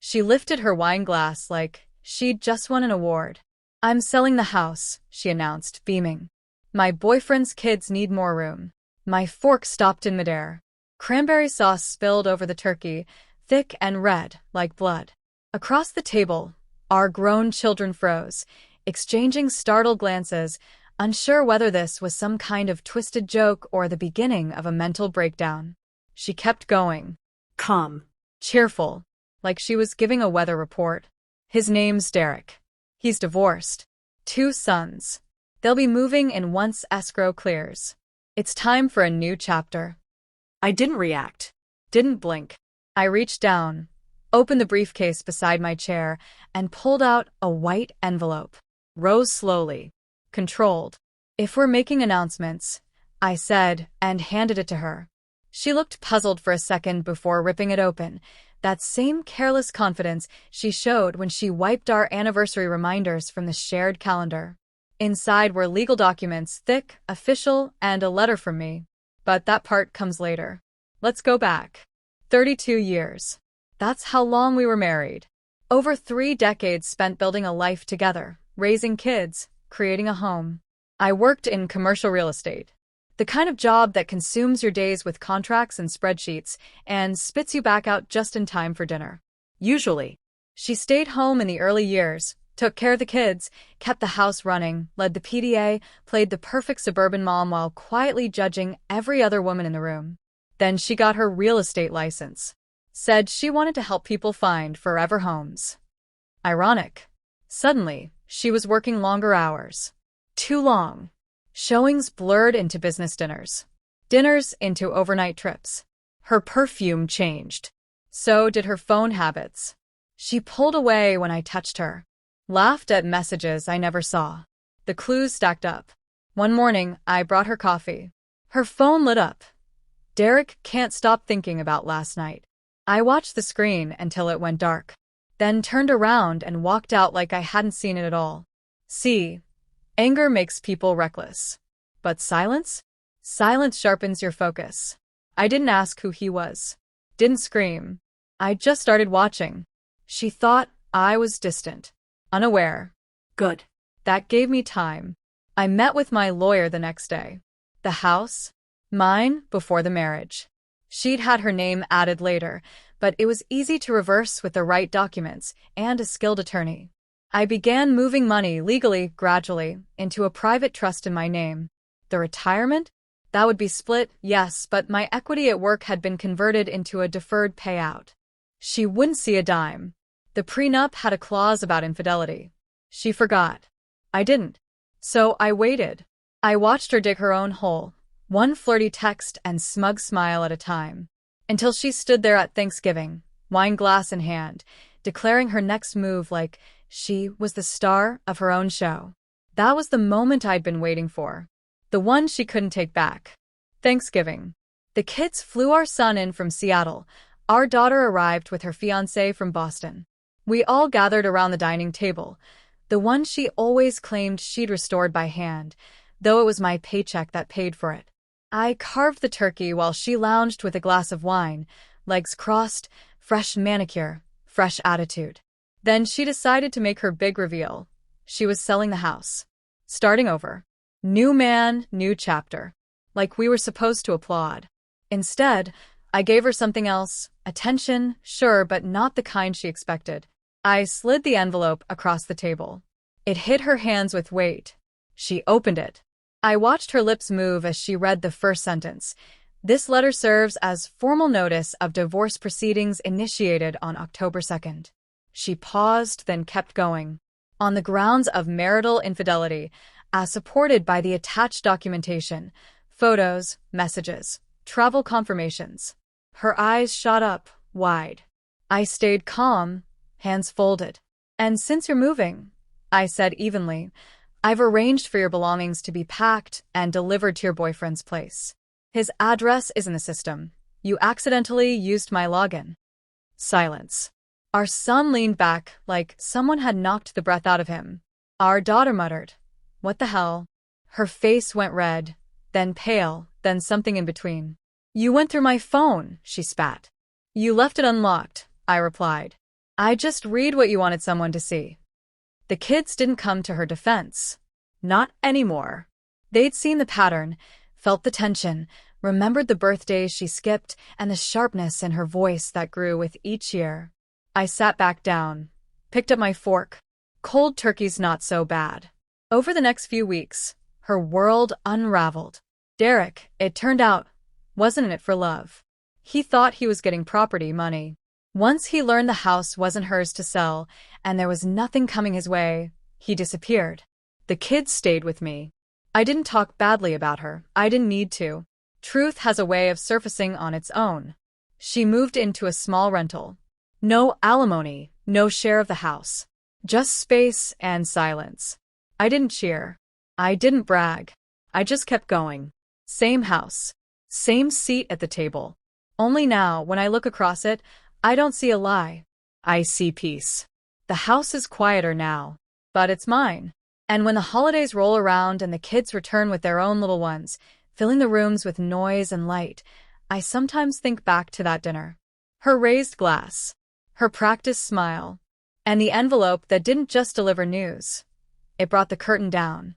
She lifted her wine glass like she'd just won an award. "I'm selling the house," she announced, beaming. "My boyfriend's kids need more room." My fork stopped in midair. Cranberry sauce spilled over the turkey, thick and red like blood. Across the table, our grown children froze, exchanging startled glances, unsure whether this was some kind of twisted joke or the beginning of a mental breakdown. She kept going. Calm. Cheerful, like she was giving a weather report. "His name's Derek. He's divorced. 2 sons. They'll be moving in once escrow clears. It's time for a new chapter." I didn't react. Didn't blink. I reached down, opened the briefcase beside my chair, and pulled out a white envelope. Rose slowly. Controlled. "If we're making announcements," I said, and handed it to her. She looked puzzled for a second before ripping it open, that same careless confidence she showed when she wiped our anniversary reminders from the shared calendar. Inside were legal documents, thick, official, and a letter from me. But that part comes later. Let's go back. 32 years. That's how long we were married. Over 3 decades spent building a life together, raising kids, creating a home. I worked in commercial real estate. The kind of job that consumes your days with contracts and spreadsheets and spits you back out just in time for dinner. Usually. She stayed home in the early years, took care of the kids, kept the house running, led the PDA, played the perfect suburban mom while quietly judging every other woman in the room. Then she got her real estate license. Said she wanted to help people find forever homes. Ironic. Suddenly, she was working longer hours. Too long. Showings blurred into business dinners. Dinners into overnight trips. Her perfume changed. So did her phone habits. She pulled away when I touched her. Laughed at messages I never saw. The clues stacked up. One morning, I brought her coffee. Her phone lit up. "Derek can't stop thinking about last night." I watched the screen until it went dark. Then turned around and walked out like I hadn't seen it at all. See, anger makes people reckless. But silence? Silence sharpens your focus. I didn't ask who he was. Didn't scream. I just started watching. She thought I was distant. Unaware. Good. That gave me time. I met with my lawyer the next day. The house? Mine before the marriage. She'd had her name added later, but it was easy to reverse with the right documents and a skilled attorney. I began moving money legally, gradually, into a private trust in my name. The retirement? That would be split, yes, but my equity at work had been converted into a deferred payout. She wouldn't see a dime. The prenup had a clause about infidelity. She forgot. I didn't. So I waited. I watched her dig her own hole, one flirty text and smug smile at a time, until she stood there at Thanksgiving, wine glass in hand, declaring her next move like she was the star of her own show. That was the moment I'd been waiting for. The one she couldn't take back. Thanksgiving. The kids flew our son in from Seattle. Our daughter arrived with her fiancé from Boston. We all gathered around the dining table, the one she always claimed she'd restored by hand, though it was my paycheck that paid for it. I carved the turkey while she lounged with a glass of wine, legs crossed, fresh manicure, fresh attitude. Then she decided to make her big reveal. She was selling the house. Starting over. New man, new chapter. Like we were supposed to applaud. Instead, I gave her something else. Attention, sure, but not the kind she expected. I slid the envelope across the table. It hit her hands with weight. She opened it. I watched her lips move as she read the first sentence. "This letter serves as formal notice of divorce proceedings initiated on October 2nd. She paused, then kept going. "On the grounds of marital infidelity, as supported by the attached documentation, photos, messages, travel confirmations." Her eyes shot up, wide. I stayed calm, hands folded. "And since you're moving," I said evenly, "I've arranged for your belongings to be packed and delivered to your boyfriend's place. His address is in the system. You accidentally used my login." Silence. Our son leaned back like someone had knocked the breath out of him. Our daughter muttered, "What the hell?" Her face went red, then pale, then something in between. "You went through my phone," she spat. "You left it unlocked," I replied. I just read what you wanted someone to see. The kids didn't come to her defense. Not anymore. They'd seen the pattern, felt the tension, remembered the birthdays she skipped and the sharpness in her voice that grew with each year. I sat back down, picked up my fork. Cold turkey's not so bad. Over the next few weeks, her world unraveled. Derek, it turned out, wasn't in it for love. He thought he was getting property money. Once he learned the house wasn't hers to sell and there was nothing coming his way, he disappeared. The kids stayed with me. I didn't talk badly about her. I didn't need to. Truth has a way of surfacing on its own. She moved into a small rental. No alimony, no share of the house. Just space and silence. I didn't cheer. I didn't brag. I just kept going. Same house. Same seat at the table. Only now, when I look across it, I don't see a lie. I see peace. The house is quieter now, but it's mine. And when the holidays roll around and the kids return with their own little ones, filling the rooms with noise and light, I sometimes think back to that dinner. Her raised glass, her practiced smile, and the envelope that didn't just deliver news. It brought the curtain down.